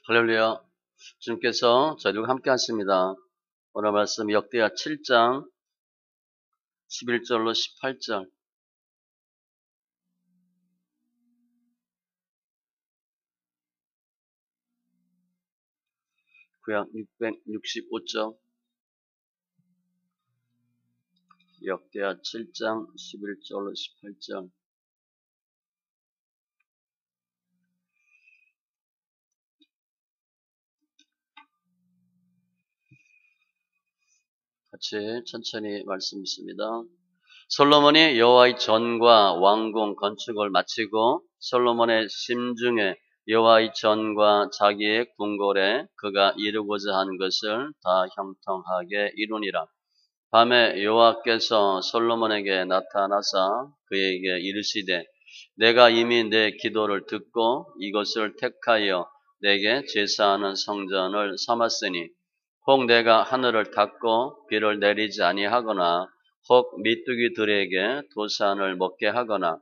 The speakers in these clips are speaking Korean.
할렐루야. 주님께서 저희들과 함께 하십니다. 오늘 말씀 역대하 7장 11절로 18절. 구약 665쪽. 역대하 7장 11절로 18절. 같이 천천히 말씀 있습니다. 솔로몬이 여호와의 전과 왕궁 건축을 마치고 솔로몬의 심중에 여호와의 전과 자기의 궁궐에 그가 이루고자 하는 것을 다 형통하게 이루니라. 밤에 여호와께서 솔로몬에게 나타나사 그에게 이르시되 내가 이미 내 기도를 듣고 이것을 택하여 내게 제사하는 성전을 삼았으니 혹 내가 하늘을 닫고 비를 내리지 아니하거나 혹 메뚜기들에게 도산을 먹게 하거나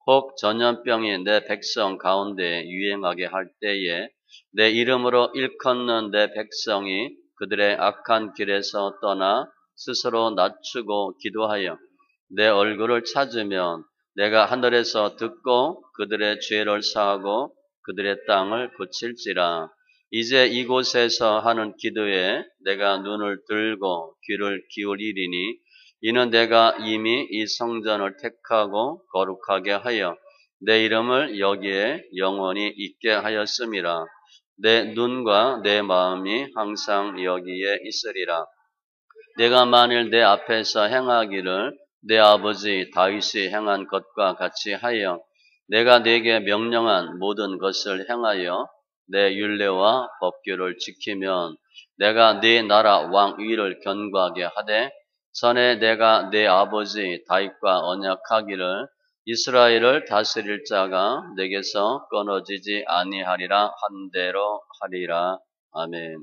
혹 전염병이 내 백성 가운데 유행하게 할 때에 내 이름으로 일컫는 내 백성이 그들의 악한 길에서 떠나 스스로 낮추고 기도하여 내 얼굴을 찾으면 내가 하늘에서 듣고 그들의 죄를 사하고 그들의 땅을 고칠지라. 이제 이곳에서 하는 기도에 내가 눈을 들고 귀를 기울이리니 이는 내가 이미 이 성전을 택하고 거룩하게 하여 내 이름을 여기에 영원히 있게 하였음이라. 내 눈과 내 마음이 항상 여기에 있으리라. 내가 만일 내 앞에서 행하기를 내 아버지 다윗이 행한 것과 같이 하여 내가 네게 명령한 모든 것을 행하여 내 율례와 법규를 지키면 내가 네 나라 왕위를 견고하게 하되 전에 내가 네 아버지 다윗과 언약하기를 이스라엘을 다스릴 자가 내게서 끊어지지 아니하리라 한 대로 하리라. 아멘.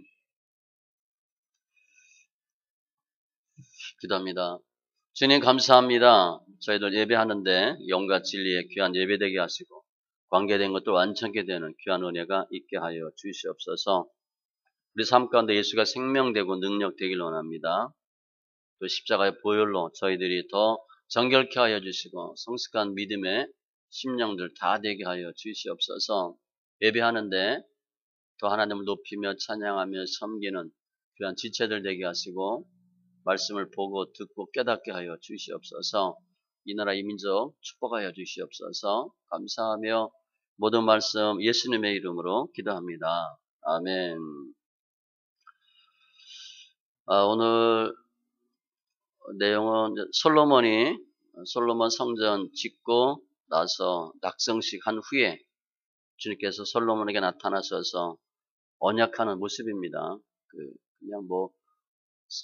기도합니다. 주님 감사합니다. 저희들 예배하는데 영과 진리의 귀한 예배되게 하시고 관계된 것도 완전케 되는 귀한 은혜가 있게 하여 주시옵소서. 우리 삶 가운데 예수가 생명되고 능력되길 원합니다. 또 십자가의 보혈로 저희들이 더 정결케 하여 주시고 성숙한 믿음의 심령들 다 되게 하여 주시옵소서. 예배하는데 또 하나님을 높이며 찬양하며 섬기는 귀한 지체들 되게 하시고 말씀을 보고 듣고 깨닫게 하여 주시옵소서. 이 나라 이 민족 축복하여 주시옵소서. 감사하며 모든 말씀 예수님의 이름으로 기도합니다. 아멘. 오늘 내용은 솔로몬 성전 짓고 나서 낙성식 한 후에 주님께서 솔로몬에게 나타나셔서 언약하는 모습입니다. 그냥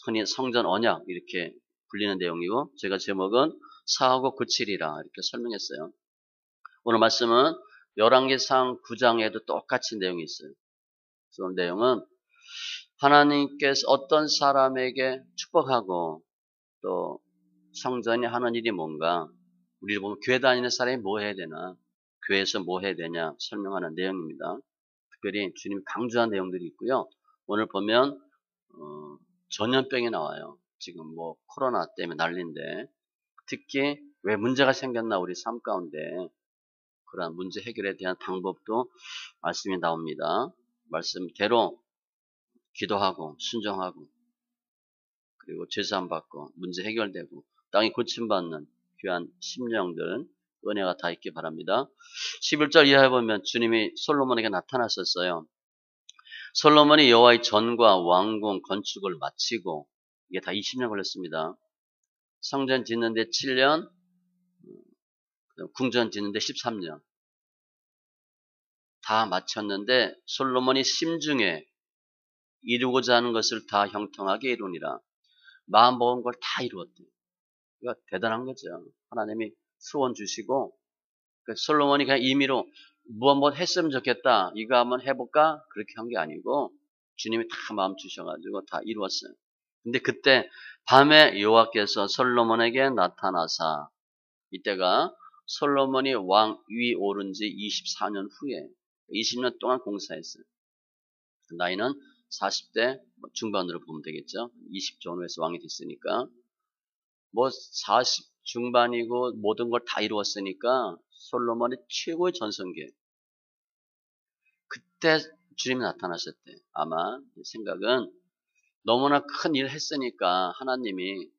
흔히 성전 언약 이렇게 불리는 내용이고 제가 제목은 사하고 고칠이라 이렇게 설명했어요. 오늘 말씀은 열왕기상 9장에도 똑같이 내용이 있어요. 그런 내용은 하나님께서 어떤 사람에게 축복하고 또 성전이 하는 일이 뭔가 우리를 보면 교회 다니는 사람이 뭐 해야 되나 교회에서 뭐 해야 되냐 설명하는 내용입니다. 특별히 주님이 강조한 내용들이 있고요. 오늘 보면 전염병이 나와요. 지금 코로나 때문에 난리인데 특히 왜 문제가 생겼나 우리 삶 가운데 그러한 문제 해결에 대한 방법도 말씀이 나옵니다. 말씀대로 기도하고 순종하고 그리고 제사함 받고 문제 해결되고 땅이 고침받는 귀한 심령들 은혜가 다 있기 바랍니다. 11절 이하에 보면 주님이 솔로몬에게 나타났었어요. 솔로몬이 여호와의 전과 왕궁 건축을 마치고 이게 다 20년 걸렸습니다. 성전 짓는데 7년, 궁전 짓는데 13년. 다 마쳤는데 솔로몬이 심중에 이루고자 하는 것을 다 형통하게 이루니라. 마음 먹은 걸 다 이루었대요. 이거 대단한 거죠. 하나님이 소원 주시고 솔로몬이 그냥 임의로 무엇 했으면 좋겠다. 이거 한번 해볼까? 그렇게 한 게 아니고 주님이 다 마음 주셔가지고 다 이루었어요. 근데 그때 밤에 여호와께서 솔로몬에게 나타나사 이때가 솔로몬이 왕위 오른 지 24년 후에 20년 동안 공사했어요. 나이는 40대 중반으로 보면 되겠죠. 20 전후에서 왕이 됐으니까. 40 중반이고 모든 걸 다 이루었으니까 솔로몬이 최고의 전성기. 그때 주님이 나타나셨대. 아마 생각은 너무나 큰 일을 했으니까 하나님이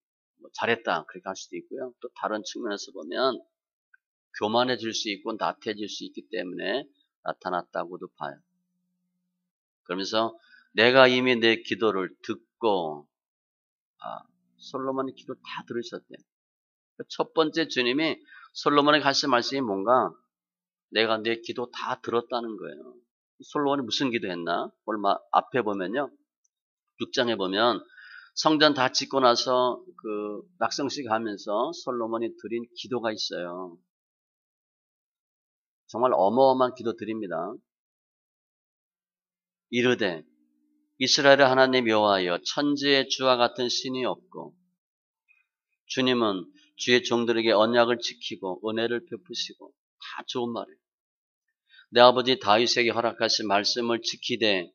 잘했다 그렇게 할 수도 있고요. 또 다른 측면에서 보면 교만해질 수 있고 나태해질 수 있기 때문에 나타났다고도 봐요. 그러면서 내가 이미 내 기도를 듣고 솔로몬의 기도 다 들으셨대. 첫 번째 주님이 솔로몬에게 하신 말씀이 뭔가 내가 내 기도 다 들었다는 거예요. 솔로몬이 무슨 기도했나? 오늘 앞에 보면요. 6장에 보면 성전 다 짓고 나서 그 낙성식 하면서 솔로몬이 드린 기도가 있어요. 정말 어마어마한 기도 드립니다. 이르되 이스라엘의 하나님 여호와여 천지에 주와 같은 신이 없고 주님은 주의 종들에게 언약을 지키고 은혜를 베푸시고 다 좋은 말이에요. 내 아버지 다윗에게 허락하신 말씀을 지키되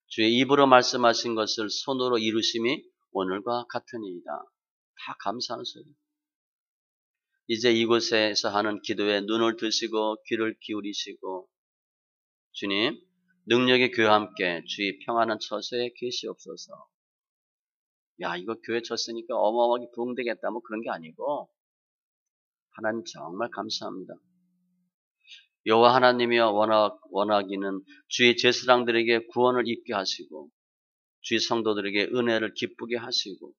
주의 입으로 말씀하신 것을 손으로 이루심이 오늘과 같으니이다. 다 감사하는 소리. 이제 이곳에서 하는 기도에 눈을 드시고 귀를 기울이시고 주님 능력의 교회와 함께 주의 평안한 처소에 계시옵소서. 야 이거 교회 쳤으니까 어마어마하게 부흥되겠다 뭐 그런 게 아니고 하나님 정말 감사합니다. 여호와 하나님이여 원하기는 주의 제사장들에게 구원을 입게 하시고 주의 성도들에게 은혜를 기쁘게 하시고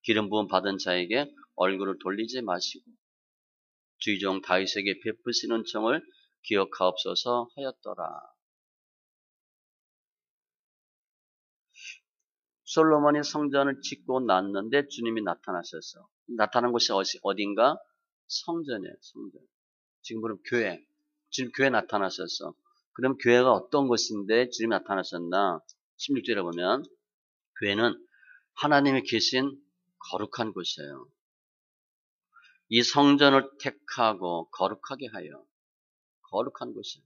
기름 부음 받은 자에게 얼굴을 돌리지 마시고 주의 종 다윗에게 베푸시는 정을 기억하옵소서 하였더라. 솔로몬이 성전을 짓고 났는데 주님이 나타나셔서 나타난 곳이 어딘가? 성전이에요. 성전. 지금 보면 교회. 지금 교회 나타나셨어. 그럼 교회가 어떤 곳인데 주님이 나타나셨나? 16절에 보면 교회는 하나님이 계신 거룩한 곳이에요. 이 성전을 택하고 거룩하게 하여 거룩한 곳이에요.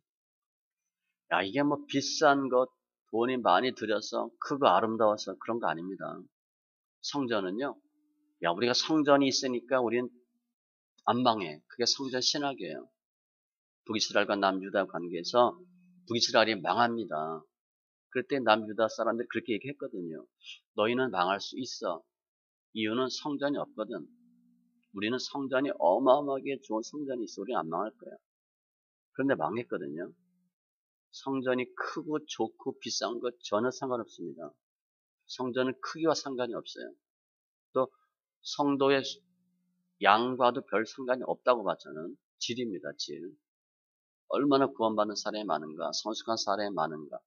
야 이게 뭐 비싼 것 돈이 많이 들여서 크고 아름다워서 그런 거 아닙니다. 성전은요. 야 우리가 성전이 있으니까 우린 안 망해. 그게 성전 신학이에요. 북이스라엘과 남유다 관계에서 북이스라엘이 망합니다. 그럴 때 남유다 사람들이 그렇게 얘기했거든요. 너희는 망할 수 있어. 이유는 성전이 없거든. 우리는 성전이 어마어마하게 좋은 성전이 있어. 우리는 안 망할 거야. 그런데 망했거든요. 성전이 크고 좋고 비싼 것 전혀 상관없습니다. 성전은 크기와 상관이 없어요. 또 성도의 양과도 별 상관이 없다고 봐 저는. 질입니다. 질. 얼마나 구원받는 사람이 많은가, 성숙한 사람이 많은가.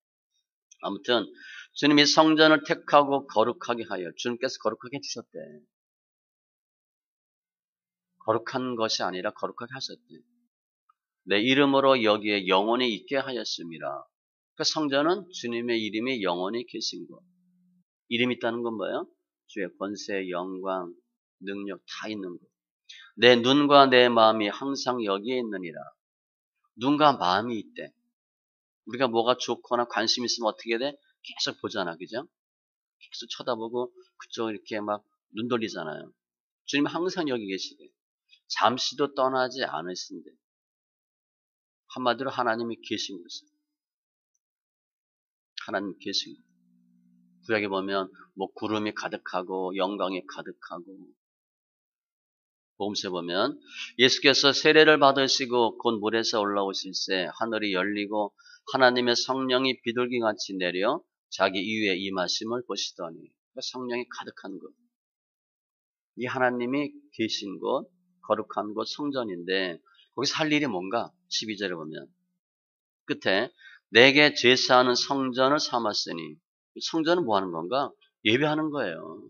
아무튼 주님이 성전을 택하고 거룩하게 하여 주님께서 거룩하게 해주셨대. 거룩한 것이 아니라 거룩하게 하셨대. 내 이름으로 여기에 영원히 있게 하였습니다. 그 성전은 주님의 이름이 영원히 계신 것. 이름이 있다는 건 뭐예요? 주의 권세, 영광, 능력 다 있는 것. 내 눈과 내 마음이 항상 여기에 있느니라. 눈과 마음이 있대. 우리가 뭐가 좋거나 관심 있으면 어떻게 돼? 계속 보잖아. 그죠? 계속 쳐다보고 그쪽 이렇게 막 눈 돌리잖아요. 주님 항상 여기 계시대. 잠시도 떠나지 않으신대. 한마디로 하나님이 계신 곳이에요. 하나님 계신 곳. 구약에 보면 뭐 구름이 가득하고 영광이 가득하고 복음서에 보면 예수께서 세례를 받으시고 곧 물에서 올라오실새 하늘이 열리고 하나님의 성령이 비둘기같이 내려 자기 위에 임하심을 보시더니 성령이 가득한 곳. 이 하나님이 계신 곳, 거룩한 곳 성전인데 거기서 할 일이 뭔가? 12절에 보면 끝에 내게 제사하는 성전을 삼았으니 성전은 뭐 하는 건가? 예배하는 거예요.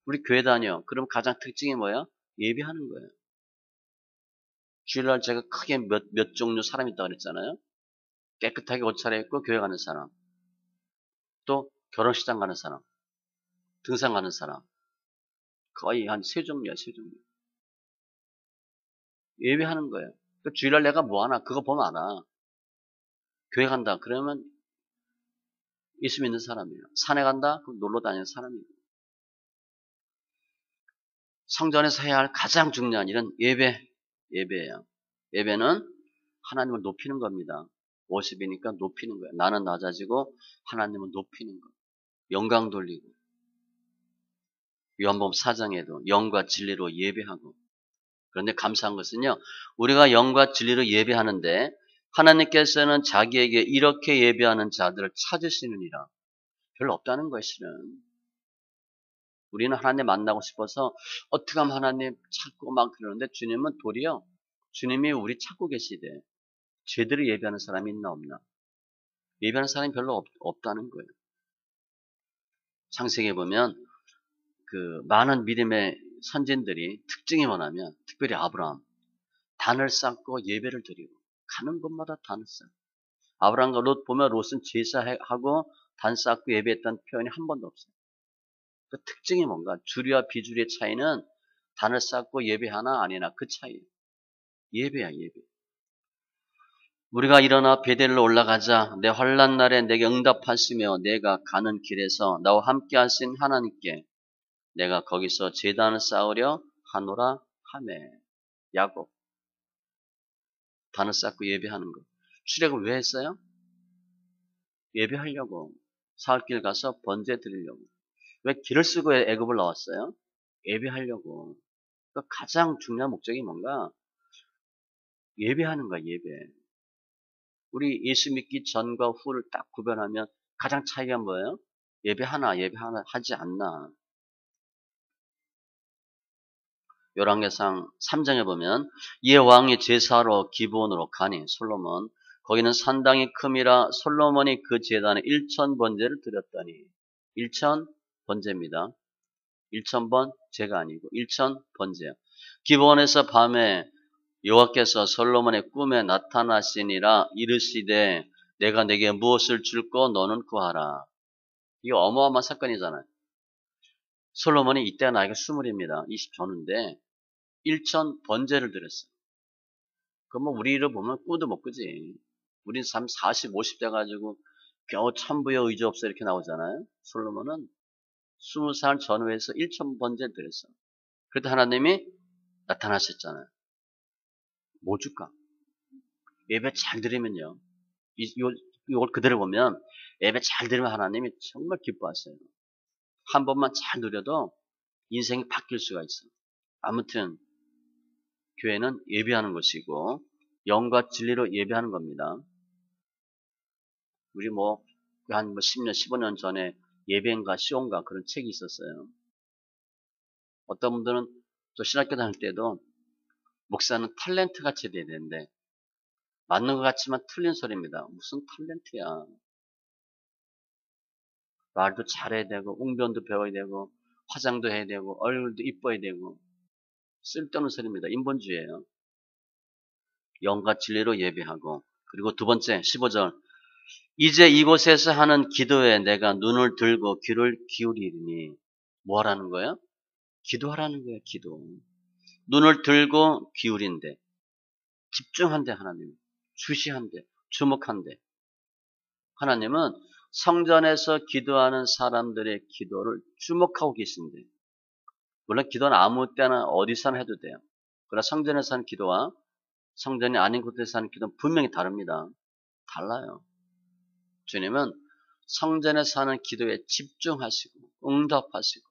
우리 교회 다녀. 그럼 가장 특징이 뭐야? 예배하는 거예요. 주일날 제가 크게 몇 종류 사람이 있다고 그랬잖아요. 깨끗하게 옷 차려입고 교회 가는 사람. 또 결혼식장 가는 사람. 등산 가는 사람. 거의 한 세 종류야, 세 종류. 예배하는 거예요. 주일날 내가 뭐 하나? 그거 보면 알아. 교회 간다. 그러면 예수 믿는 사람이에요. 산에 간다? 그럼 놀러 다니는 사람이에요. 성전에서 해야 할 가장 중요한 일은 예배예요. 예배는 하나님을 높이는 겁니다. 워십이니까 높이는 거예요. 나는 낮아지고 하나님은 높이는 거예요. 영광 돌리고. 요한복음 4장에도 영과 진리로 예배하고. 그런데 감사한 것은요, 우리가 영과 진리로 예배하는데 하나님께서는 자기에게 이렇게 예배하는 자들을 찾으시느니라. 별로 없다는 거예요, 실은. 우리는 하나님 만나고 싶어서 어떻게 하면 하나님 찾고 막 그러는데 주님은 도리어 주님이 우리 찾고 계시대. 제대로 예배하는 사람이 있나 없나? 예배하는 사람이 별로 없다는 거예요. 창세기에 보면 그 많은 믿음의 선진들이 특징이 뭐냐면 특별히 아브라함 단을 쌓고 예배를 드리고 가는 곳마다 단을 쌓고 아브라함과 롯 보면 롯은 제사하고 단 쌓고 예배했다는 표현이 한 번도 없어요. 그 특징이 뭔가 주리와 비주리의 차이는 단을 쌓고 예배하나 아니나 그 차이예요. 예배야 예배. 우리가 일어나 베델로 올라가자 내 환난 날에 내게 응답하시며 내가 가는 길에서 나와 함께 하신 하나님께 내가 거기서 제단을 쌓으려 하노라 하매. 야곱 단을 쌓고 예배하는 거. 출애굽을 왜 했어요? 예배하려고. 사흘길 가서 번제 드리려고. 왜 길을 쓰고 애굽을 나왔어요? 예배하려고. 그러니까 가장 중요한 목적이 뭔가? 예배하는 거야, 예배. 우리 예수 믿기 전과 후를 딱 구별하면 가장 차이가 뭐예요? 예배하나 하지 않나. 열왕기상 3장에 보면 이에 왕이 제사로 기브온으로 가니 솔로몬 거기는 산당이 큼이라 솔로몬이 그 제단에 1000번제를 드렸더니 1000번제입니다. 1000번 제가 아니고 1000번제요. 기브온에서 밤에 여호와께서 솔로몬의 꿈에 나타나시니라 이르시되 내가 내게 무엇을 줄고 너는 구하라. 이게 어마어마한 사건이잖아요. 솔로몬이 이때 나이가 20입니다. 20 전후인데 1000번제를 드렸어요. 그럼 뭐 우리를 보면 꿈도 못 꾸지. 우린 40, 50 돼가지고 겨우 천부의 의지 없어 이렇게 나오잖아요. 솔로몬은 20살 전후에서 1000번제를 드렸어요. 그래도 하나님이 나타나셨잖아요. 뭐 줄까? 예배 잘 드리면요. 이걸 그대로 보면 예배 잘 드리면 하나님이 정말 기뻐하세요. 한 번만 잘 누려도 인생이 바뀔 수가 있어요. 아무튼 교회는 예배하는 것이고 영과 진리로 예배하는 겁니다. 우리 한 10년, 15년 전에 예배인가 시온가 그런 책이 있었어요. 어떤 분들은 저 신학교 다닐 때도 목사는 탤런트 같이 돼야 되는데 맞는 것 같지만 틀린 소리입니다. 무슨 탤런트야. 말도 잘해야 되고 웅변도 배워야 되고 화장도 해야 되고 얼굴도 이뻐야 되고 쓸데없는 소리입니다. 인본주의예요. 영과 진리로 예배하고 그리고 두 번째 15절 이제 이곳에서 하는 기도에 내가 눈을 들고 귀를 기울이니 뭐 하라는 거예요? 기도하라는 거예요. 기도. 눈을 들고 기울인데 집중한대 하나님. 주시한대. 주목한대. 하나님은 성전에서 기도하는 사람들의 기도를 주목하고 계신데 물론 기도는 아무 때나 어디서나 해도 돼요. 그러나 성전에서 하는 기도와 성전이 아닌 곳에서 하는 기도는 분명히 다릅니다. 달라요. 주님은 성전에서 하는 기도에 집중하시고 응답하시고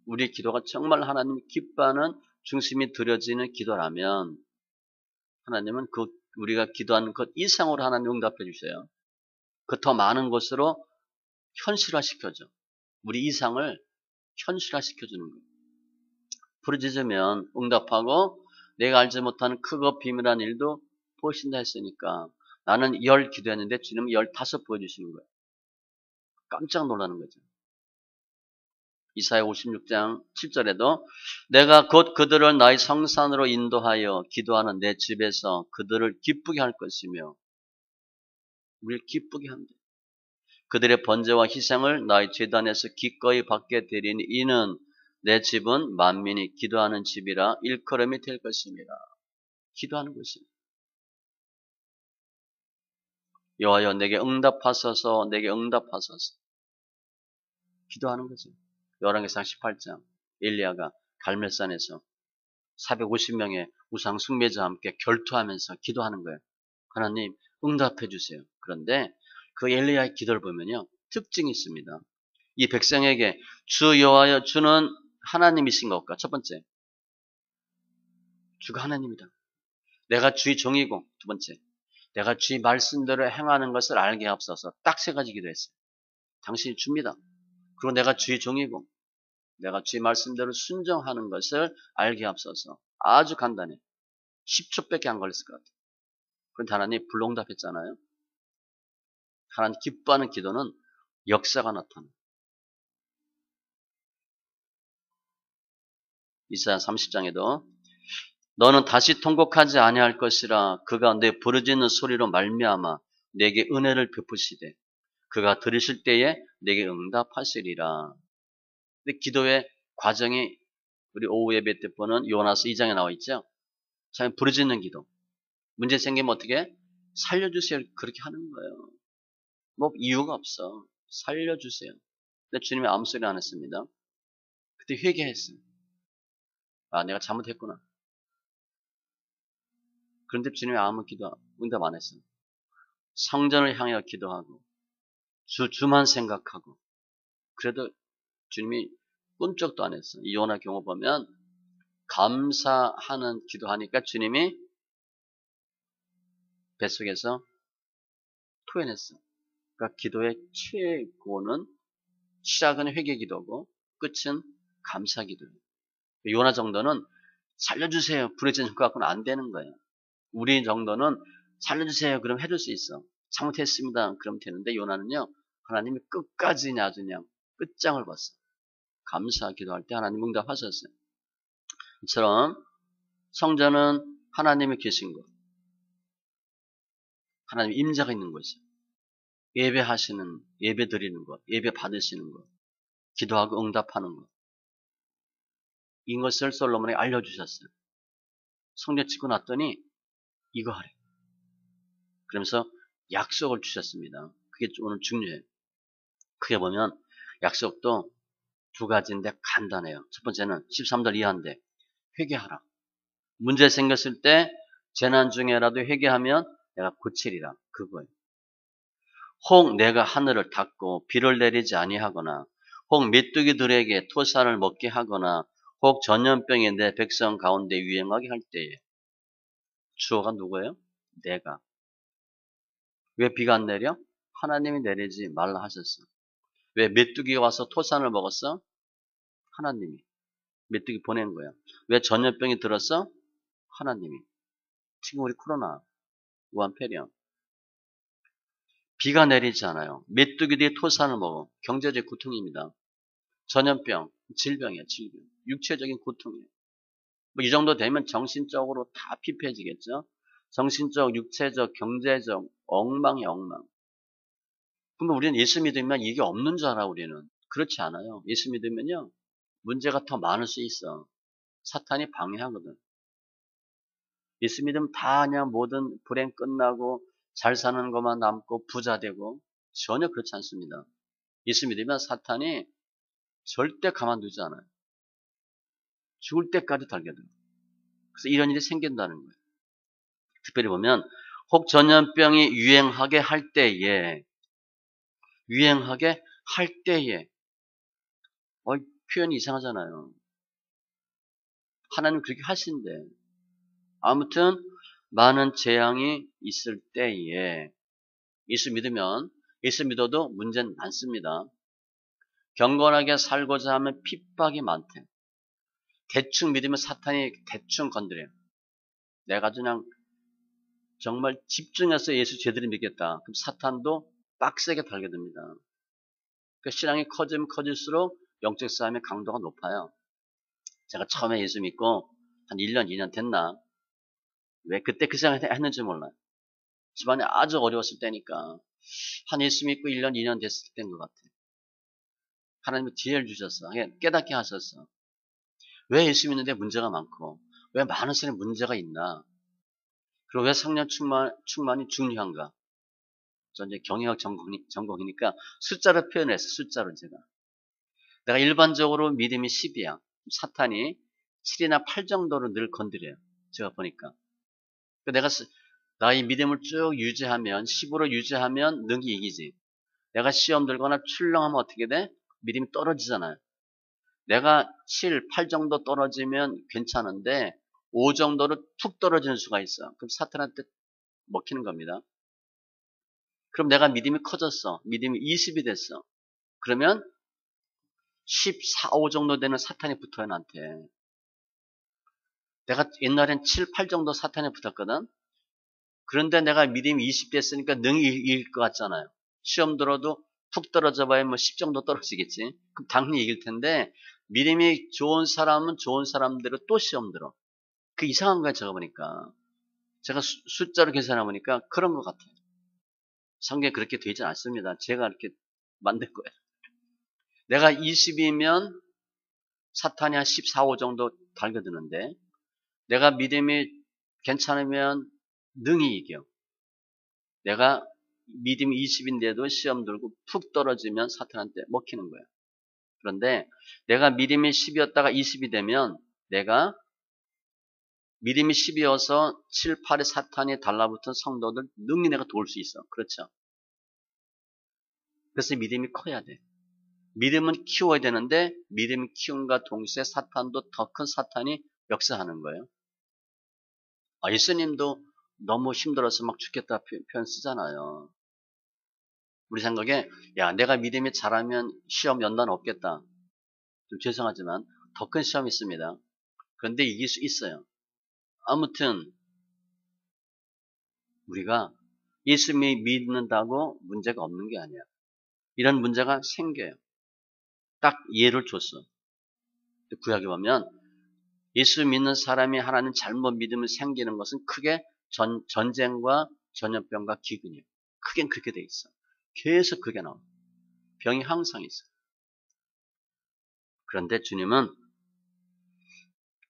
우리의 기도가 정말 하나님이 기뻐하는 중심이 들여지는 기도라면 하나님은 우리가 기도하는 것 이상으로 하나님 응답해 주셔요. 그 더 많은 것으로 현실화시켜줘. 우리 이상을 현실화시켜주는 거예요. 부르짖으면 응답하고 내가 알지 못하는 크고 비밀한 일도 보신다 했으니까 나는 10 기도했는데 주님은 15 보여주시는 거예요. 깜짝 놀라는 거죠. 이사야 56장 7절에도 내가 곧 그들을 나의 성산으로 인도하여 기도하는 내 집에서 그들을 기쁘게 할 것이며 우리를 기쁘게 한다. 그들의 번제와 희생을 나의 제단에서 기꺼이 받게 되리니 이는 내 집은 만민이 기도하는 집이라 일컬음이 될 것입니다. 기도하는 것입니다. 여호와여 내게 응답하소서, 내게 응답하소서. 기도하는 거죠. 열왕기상 18장 엘리야가 갈멜산에서 450명의 우상 숭배자와 함께 결투하면서 기도하는 거예요. 하나님 응답해 주세요. 그런데 그 엘리야의 기도를 보면요, 특징이 있습니다. 이 백성에게 주 여호와여 주는 하나님이신 것과, 첫 번째 주가 하나님이다. 내가 주의 종이고, 두 번째 내가 주의 말씀대로 행하는 것을 알게 하옵소서. 딱 세 가지 기도했어요. 당신이 줍니다. 그리고 내가 주의 종이고 내가 주의 말씀대로 순종하는 것을 알게 하옵소서. 아주 간단해. 10초밖에 안 걸렸을 것 같아요. 그런데 하나님 불응답했잖아요. 하나님 기뻐하는 기도는 역사가 나타나요. 이사야 30장에도 너는 다시 통곡하지 아니할 것이라 그가 내 부르짖는 소리로 말미암아 내게 은혜를 베푸시되 그가 들으실 때에 내게 응답하시리라. 근데 기도의 과정이 우리 오후 예배 때 보는 요나서 2장에 나와 있죠. 참 부르짖는 기도. 문제 생기면 어떻게? 살려주세요. 그렇게 하는 거예요. 뭐 이유가 없어. 살려주세요. 근데 주님이 아무 소리 안 했습니다. 그때 회개했어요. 아, 내가 잘못했구나. 그런데 주님이 아무 응답 안 했어요. 성전을 향하여 기도하고 주만 생각하고, 그래도 주님이 꿈쩍도 안 했어요. 이 요나 경우 보면 감사하는 기도하니까 주님이 뱃속에서 토해냈어요. 그러니까 기도의 최고는 시작은 회개 기도고 끝은 감사 기도예요. 요나 정도는 살려주세요. 부르짖는 것 갖고는 안 되는 거예요. 우리 정도는 살려주세요. 그럼 해줄 수 있어. 잘못했습니다. 그럼 되는데 요나는요, 하나님이 끝까지 아주 그냥 끝장을 봤어요. 감사 기도할 때 하나님 응답하셨어요. 이처럼 성전은 하나님이 계신 곳, 하나님 임재가 있는 곳이에요. 예배하시는, 예배 드리는 것, 예배 받으시는 것, 기도하고 응답하는 것, 이것을 솔로몬에게 알려주셨어요. 성전 짓고 났더니 이거 하래. 그러면서 약속을 주셨습니다. 그게 오늘 중요해요. 크게 보면 약속도 두 가지인데 간단해요. 첫 번째는 13절 이하인데 회개하라. 문제 생겼을 때 재난 중에라도 회개하면 내가 고치리라. 그거예요. 혹 내가 하늘을 닫고 비를 내리지 아니하거나 혹 메뚜기들에게 토산을 먹게 하거나 혹 전염병이 내 백성 가운데 유행하게 할 때에, 주어가 누구예요? 내가. 왜 비가 안 내려? 하나님이 내리지 말라 하셨어. 왜 메뚜기가 와서 토산을 먹었어? 하나님이. 메뚜기 보낸 거야. 왜 전염병이 들었어? 하나님이. 지금 우리 코로나, 우한폐렴. 비가 내리지 않아요. 메뚜기들이 토산을 먹어. 경제적 고통입니다. 전염병, 질병이야, 질병. 육체적인 고통이에요. 뭐 이 정도 되면 정신적으로 다 피폐해지겠죠? 정신적, 육체적, 경제적, 엉망이 엉망. 그러면 우리는 예수 믿으면 이게 없는 줄 알아, 우리는. 그렇지 않아요. 예수 믿으면요, 문제가 더 많을 수 있어. 사탄이 방해하거든. 예수 믿으면 다 그냥 모든 불행 끝나고 잘 사는 것만 남고 부자 되고, 전혀 그렇지 않습니다. 예수 믿으면 사탄이 절대 가만두지 않아요. 죽을 때까지 달겨들어요. 그래서 이런 일이 생긴다는 거예요. 특별히 보면 혹 전염병이 유행하게 할 때에, 표현이 이상하잖아요. 하나님 그렇게 하신대. 아무튼 많은 재앙이 있을 때에, 예수 믿어도 문제는 많습니다. 경건하게 살고자 하면 핍박이 많대. 대충 믿으면 사탄이 대충 건드려요. 내가 그냥 정말 집중해서 예수 제대로 믿겠다. 그럼 사탄도 빡세게 달겨듭니다. 그 신앙이 커지면 커질수록 영적 싸움의 강도가 높아요. 제가 처음에 예수 믿고 한 1년, 2년 됐나? 왜 그때 그 생각을 했는지 몰라요. 집안이 아주 어려웠을 때니까. 한 예수 믿고 1년, 2년 됐을 때인 것 같아요. 하나님이 지혜를 주셨어. 깨닫게 하셨어. 왜 예수 믿는데 문제가 많고, 왜 많은 사람이 문제가 있나? 그리고 왜 성령 충만이 중요한가? 저 이제 경영학 전공이니까 숫자로 표현했어. 숫자로 제가. 내가 일반적으로 믿음이 10이야. 사탄이 7이나 8 정도로 늘 건드려요. 제가 보니까. 내가 나의 믿음을 쭉 유지하면 10으로 유지하면 능히 이기지. 내가 시험 들거나 출렁하면 어떻게 돼? 믿음이 떨어지잖아요. 내가 7, 8 정도 떨어지면 괜찮은데 5 정도로 툭 떨어지는 수가 있어. 그럼 사탄한테 먹히는 겁니다. 그럼 내가 믿음이 커졌어. 믿음이 20이 됐어. 그러면 14, 5 정도 되는 사탄이 붙어요, 나한테. 내가 옛날엔 7, 8 정도 사탄에 붙었거든. 그런데 내가 믿음이 20 됐으니까 능히 이길 것 같잖아요. 시험 들어도 푹 떨어져 봐야 뭐 10 정도 떨어지겠지. 그럼 당연히 이길 텐데 믿음이 좋은 사람은 좋은 사람대로 또 시험 들어. 그 이상한 거야, 제가 보니까. 제가 숫자로 계산해 보니까 그런 것 같아요. 성경에 그렇게 되지 않습니다. 제가 이렇게 만든 거예요. 내가 20이면 사탄이 한 14, 5 정도 달겨드는데 내가 믿음이 괜찮으면 능히 이겨. 내가 믿음이 20인데도 시험 들고 푹 떨어지면 사탄한테 먹히는 거예요. 그런데 내가 믿음이 10이었다가 20이 되면 내가 믿음이 10이어서 7, 8의 사탄이 달라붙은 성도들 능히 내가 도울 수 있어. 그렇죠? 그래서 믿음이 커야 돼. 믿음은 키워야 되는데 믿음이 키움과 동시에 사탄도 더 큰 사탄이 역사하는 거예요. 예수님도 너무 힘들어서 막 죽겠다 표현 쓰잖아요. 우리 생각에 야 내가 믿음이 잘하면 시험 연단 없겠다. 좀 죄송하지만 더 큰 시험이 있습니다. 그런데 이길 수 있어요. 아무튼 우리가 예수 믿는다고 문제가 없는 게 아니야. 이런 문제가 생겨요. 딱 예를 줬어. 구약에 보면 예수 믿는 사람이 하나님 잘못 믿으면 생기는 것은 크게 전쟁과 전염병과 기근이에요. 크게 그렇게 돼 있어. 계속 그게 나와. 병이 항상 있어. 그런데 주님은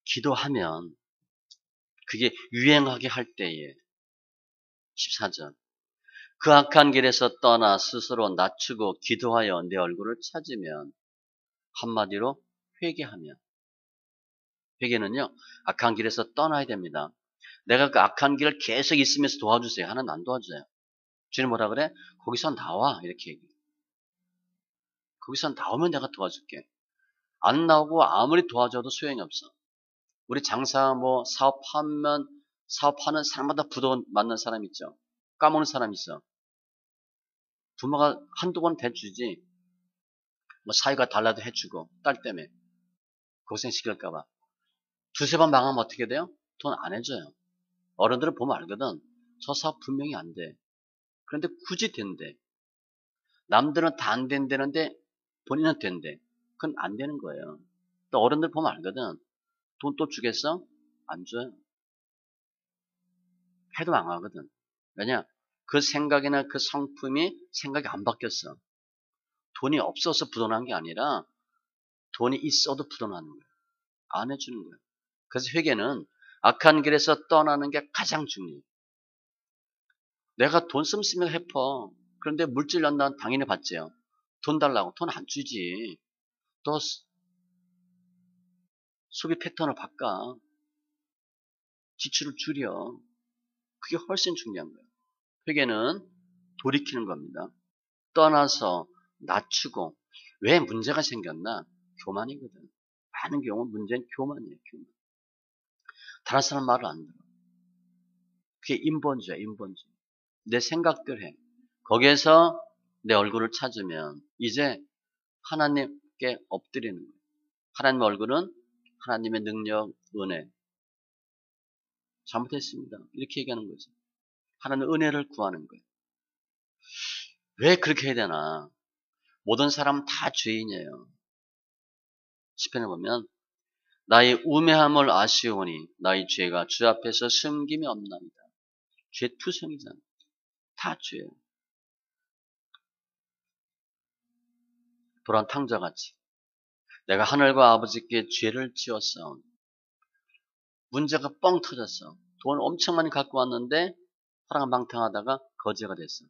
기도하면 그게 유행하게 할 때에 14절 그 악한 길에서 떠나 스스로 낮추고 기도하여 내 얼굴을 찾으면 한마디로 회개하면 회개는요 악한 길에서 떠나야 됩니다. 내가 그 악한 길을 계속 있으면서 도와주세요. 하나님 안 도와줘요. 주님 뭐라 그래? 거기서 나와 이렇게 얘기해. 거기서 나오면 내가 도와줄게. 안 나오고 아무리 도와줘도 소용이 없어. 우리 장사 뭐 사업하는 사람마다 부도 맞는 사람 있죠. 까먹는 사람 있어. 부모가 한두 번 대주지 뭐 사이가 달라도 해주고 딸 때문에 고생시킬까봐 두세 번 망하면 어떻게 돼요? 돈 안 해줘요. 어른들은 보면 알거든. 저 사업 분명히 안 돼. 그런데 굳이 된대. 남들은 다 안 된다는데 본인은 된대. 그건 안 되는 거예요. 또 어른들 보면 알거든. 돈 또 주겠어? 안 줘요. 해도 망하거든. 왜냐? 그 생각이나 그 성품이 생각이 안 바뀌었어. 돈이 없어서 부도난 게 아니라 돈이 있어도 부도나는 거예요. 안 해주는 거예요. 그래서 회개는 악한 길에서 떠나는 게 가장 중요해요. 내가 돈 씀씀이 해퍼. 그런데 물질 난다면 당연히 받지요. 돈 달라고 돈 안 주지. 또 소비 패턴을 바꿔. 지출을 줄여. 그게 훨씬 중요한 거예요. 회개는 돌이키는 겁니다. 떠나서 낮추고 왜 문제가 생겼나? 교만이거든. 많은 경우 문제는 교만이에요. 교만. 다른 사람 말을 안 들어. 그게 인본주의야. 인본주의. 내 생각들 해. 거기에서 내 얼굴을 찾으면 이제 하나님께 엎드리는 거예요. 하나님 얼굴은 하나님의 능력, 은혜. 잘못했습니다. 이렇게 얘기하는 거죠. 하나님의 은혜를 구하는 거예요. 왜 그렇게 해야 되나? 모든 사람은 다 죄인이에요. 시편에 보면 나의 우매함을 아시오니 나의 죄가 주 앞에서 숨김이 없나이다. 죄투성이잖아. 다 죄예요. 도란 탕자같이 내가 하늘과 아버지께 죄를 지었어. 문제가 뻥 터졌어. 돈 엄청 많이 갖고 왔는데 사랑방탕하다가 거지가 됐어.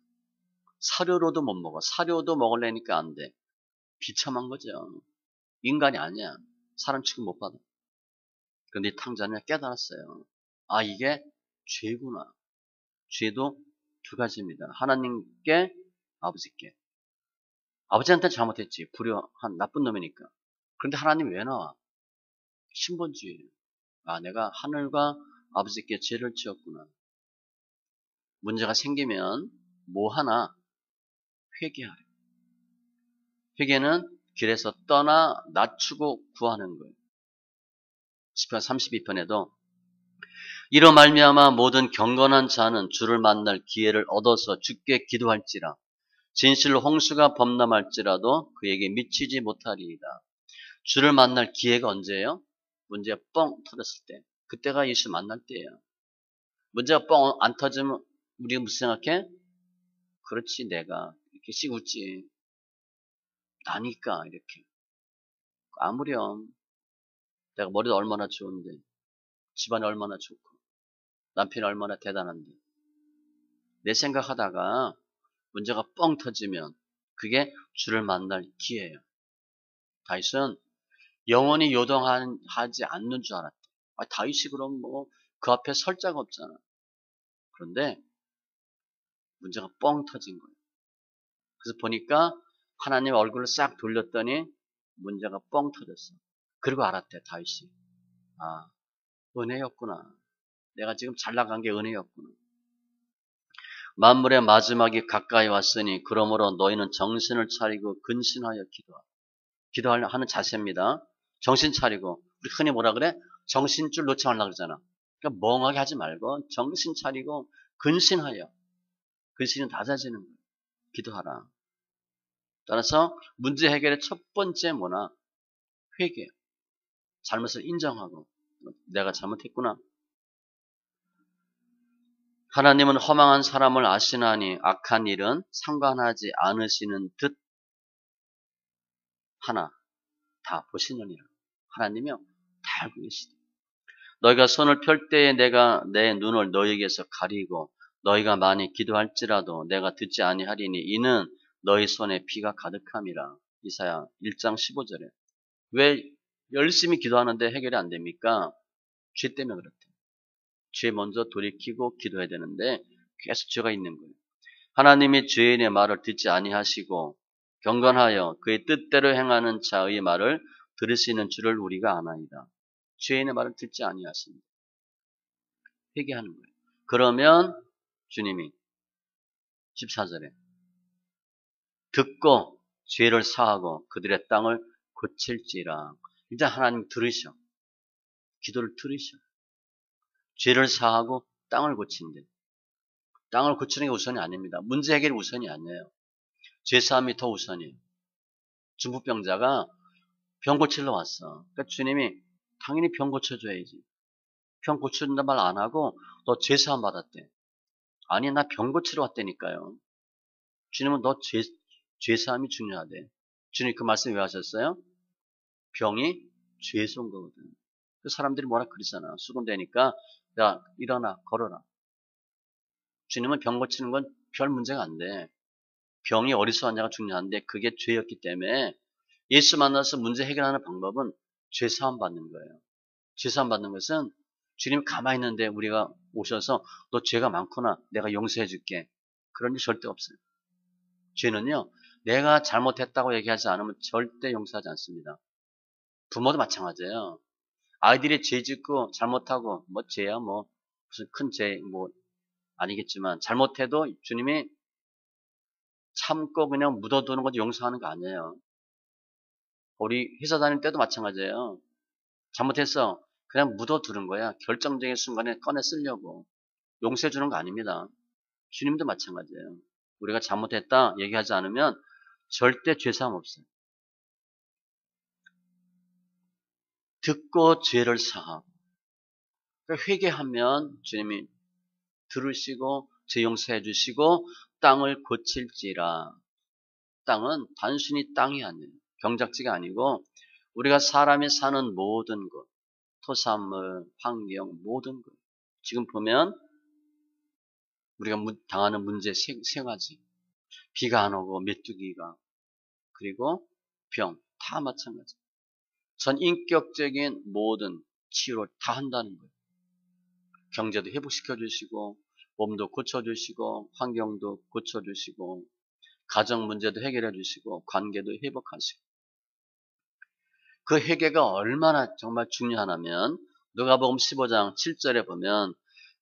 사료로도 못 먹어. 사료도 먹으려니까 안 돼. 비참한 거죠. 인간이 아니야. 사람 취급 못 받아. 그런데 이 탕자는 깨달았어요. 아, 이게 죄구나. 죄도 두 가지입니다. 하나님께, 아버지께. 아버지한테 잘못했지. 불효한 나쁜 놈이니까. 그런데 하나님 왜 나와? 신본주의. 아, 내가 하늘과 아버지께 죄를 지었구나. 문제가 생기면 뭐 하나 회개하래. 회개는 길에서 떠나 낮추고 구하는 거예요. 시편 32편에도 이로 말미암아 모든 경건한 자는 주를 만날 기회를 얻어서 주께 기도할지라 진실로 홍수가 범람할지라도 그에게 미치지 못하리이다. 주를 만날 기회가 언제예요? 문제가 뻥 터졌을 때. 그때가 예수 만날 때예요. 문제가 뻥 안 터지면 우리가 무슨 생각해? 그렇지, 내가 이렇게 씩 웃지. 나니까 이렇게. 아무렴 내가 머리도 얼마나 좋은데, 집안이 얼마나 좋고, 남편이 얼마나 대단한데. 내 생각하다가 문제가 뻥 터지면 그게 주를 만날 기회예요. 다윗은 영원히 요동하지 않는 줄 알았대. 아, 다윗이 그럼 뭐 그 앞에 설 자가 없잖아. 그런데 문제가 뻥 터진 거예요. 그래서 보니까 하나님 얼굴을 싹 돌렸더니 문제가 뻥 터졌어. 그리고 알았대, 다윗이. 아, 은혜였구나. 내가 지금 잘 나간 게 은혜였구나. 만물의 마지막이 가까이 왔으니 그러므로 너희는 정신을 차리고 근신하여 기도하라. 기도하는 자세입니다. 정신 차리고. 우리 흔히 뭐라 그래? 정신줄 놓지 말라 그러잖아. 그러니까 멍하게 하지 말고 정신 차리고 근신하여. 근신은 낮아지는 거예요. 기도하라. 따라서 문제 해결의 첫 번째 뭐나? 회개. 잘못을 인정하고 내가 잘못했구나. 하나님은 허망한 사람을 아시나니 악한 일은 상관하지 않으시는 듯 하나 다 보시느니라. 하나님이요 다 알고 계시다. 너희가 손을 펼 때에 내가 내 눈을 너희에게서 가리고 너희가 많이 기도할지라도 내가 듣지 아니하리니 이는 너희 손에 피가 가득함이라. 이사야 1장 15절에. 왜 열심히 기도하는데 해결이 안 됩니까? 죄 때문에 그렇대. 죄 먼저 돌이키고 기도해야 되는데 계속 죄가 있는 거예요. 하나님이 죄인의 말을 듣지 아니하시고 경건하여 그의 뜻대로 행하는 자의 말을 들으시는 줄을 우리가 아나이다. 죄인의 말을 듣지 아니하십니다. 회개하는 거예요. 그러면 주님이 14절에 듣고 죄를 사하고 그들의 땅을 고칠지라. 일단 하나님 들으셔. 기도를 들으셔. 죄를 사하고 땅을 고친대. 땅을 고치는 게 우선이 아닙니다. 문제 해결이 우선이 아니에요. 죄사함이 더 우선이에요. 중풍병자가 병 고치러 왔어. 그러니까 주님이 당연히 병 고쳐줘야지. 병 고쳐준다 말 안 하고 너 죄사함 받았대. 아니 나 병 고치러 왔다니까요. 주님은 너 죄사함이 중요하대. 주님 그 말씀 왜 하셨어요? 병이 죄에서 온 거거든. 그 사람들이 뭐라 그러잖아. 수금되니까 야 일어나 걸어라. 주님은 병 고치는 건 별 문제가 안 돼. 병이 어디서 왔냐가 중요한데 그게 죄였기 때문에 예수 만나서 문제 해결하는 방법은 죄사함 받는 거예요. 죄사함 받는 것은 주님 가만히 있는데 우리가 오셔서 너 죄가 많구나. 내가 용서해 줄게. 그런 일 절대 없어요. 죄는요. 내가 잘못했다고 얘기하지 않으면 절대 용서하지 않습니다. 부모도 마찬가지예요. 아이들이 죄 짓고 잘못하고 뭐 죄야 뭐 무슨 큰 죄 뭐 아니겠지만 잘못해도 주님이 참고 그냥 묻어두는 것도 용서하는 거 아니에요. 우리 회사 다닐 때도 마찬가지예요. 잘못했어. 그냥 묻어두는 거야. 결정적인 순간에 꺼내 쓰려고. 용서해 주는 거 아닙니다. 주님도 마찬가지예요. 우리가 잘못했다 얘기하지 않으면 절대 죄사함 없어요. 듣고 죄를 사하고. 그러니까 회개하면 주님이 들으시고 죄 용서해 주시고 땅을 고칠지라. 땅은 단순히 땅이 아니에요. 경작지가 아니고 우리가 사람이 사는 모든 것, 토산물, 환경, 모든 것. 지금 보면 우리가 당하는 문제 세 가지. 비가 안 오고 메뚜기가 그리고 병 다 마찬가지. 전 인격적인 모든 치유를 다 한다는 거예요. 경제도 회복시켜 주시고 몸도 고쳐 주시고 환경도 고쳐 주시고 가정 문제도 해결해 주시고 관계도 회복하시고 그 회개가 얼마나 정말 중요하냐면 누가복음 15장 7절에 보면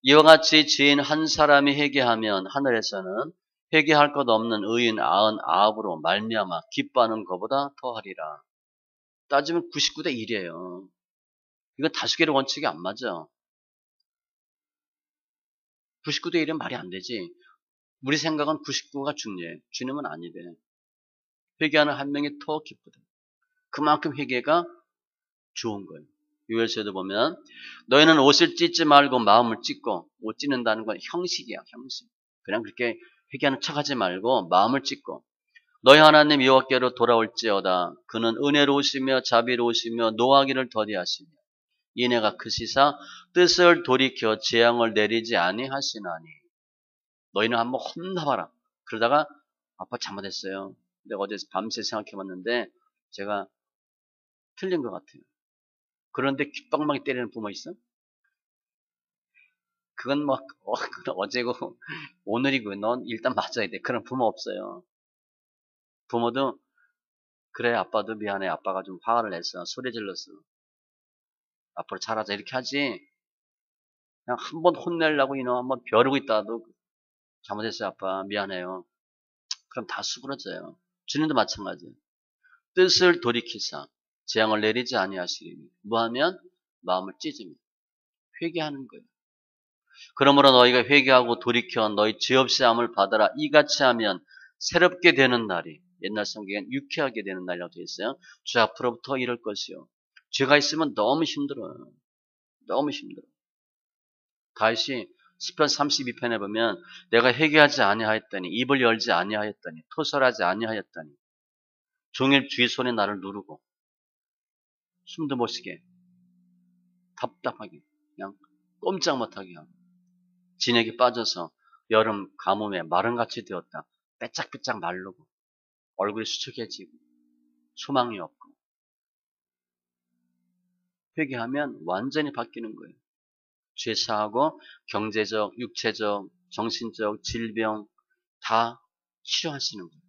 이와 같이 죄인 한 사람이 회개하면 하늘에서는 회개할 것 없는 의인 99으로 말미암아 기뻐하는 것보다 더하리라. 따지면 99대 1이에요. 이거 다수결의 원칙이 안 맞아. 99대 1은 말이 안 되지. 우리 생각은 99가 중요해. 주님은 아니래. 회개하는 한 명이 더 기쁘다. 그만큼 회개가 좋은 거예요. 유월서에도 보면 너희는 옷을 찢지 말고 마음을 찢고 옷 찢는다는 건 형식이야. 형식. 그냥 그렇게 회개하는 척하지 말고 마음을 찢고 너희 하나님 여호와께로 돌아올지어다. 그는 은혜로우시며 자비로우시며 노하기를 더디하시며 이내가 크시사 뜻을 돌이켜 재앙을 내리지 아니하시나니 너희는 한번 혼나봐라. 그러다가 아빠 잘못했어요. 내가 어제 밤새 생각해봤는데 제가 틀린 것 같아요. 그런데 귓방망이 때리는 부모 있어? 그건 뭐 어제고 오늘이고 넌 일단 맞아야 돼. 그런 부모 없어요. 부모도 그래 아빠도 미안해. 아빠가 좀 화를 냈어. 소리 질렀어. 앞으로 잘하자 이렇게 하지. 그냥 한번 혼내려고 이놈 한번 벼르고 있다도 잘못했어요 아빠 미안해요. 그럼 다 수그러져요. 주님도 마찬가지예요. 뜻을 돌이키사 재앙을 내리지 아니하시리니 뭐하면 마음을 찢으면 회개하는 거예요. 그러므로 너희가 회개하고 돌이켜 너희 죄 없이 함을 받아라. 이같이 하면 새롭게 되는 날이 옛날 성경엔 유쾌하게 되는 날이라고 되어 있어요. 주 앞으로부터 이럴 것이요. 죄가 있으면 너무 힘들어요. 너무 힘들어. 다시 시편 32편에 보면 내가 회개하지 아니하였더니 입을 열지 아니하였더니 토설하지 아니하였더니 종일 주의 손에 나를 누르고 숨도 못 쉬게 답답하게 그냥 꼼짝 못하게 하고 진액이 빠져서 여름 가뭄에 마른같이 되었다. 빼짝빼짝 마르고 얼굴이 수척해지고 소망이 없고 회개하면 완전히 바뀌는 거예요. 죄사하고 경제적, 육체적, 정신적 질병 다 치료하시는 거예요.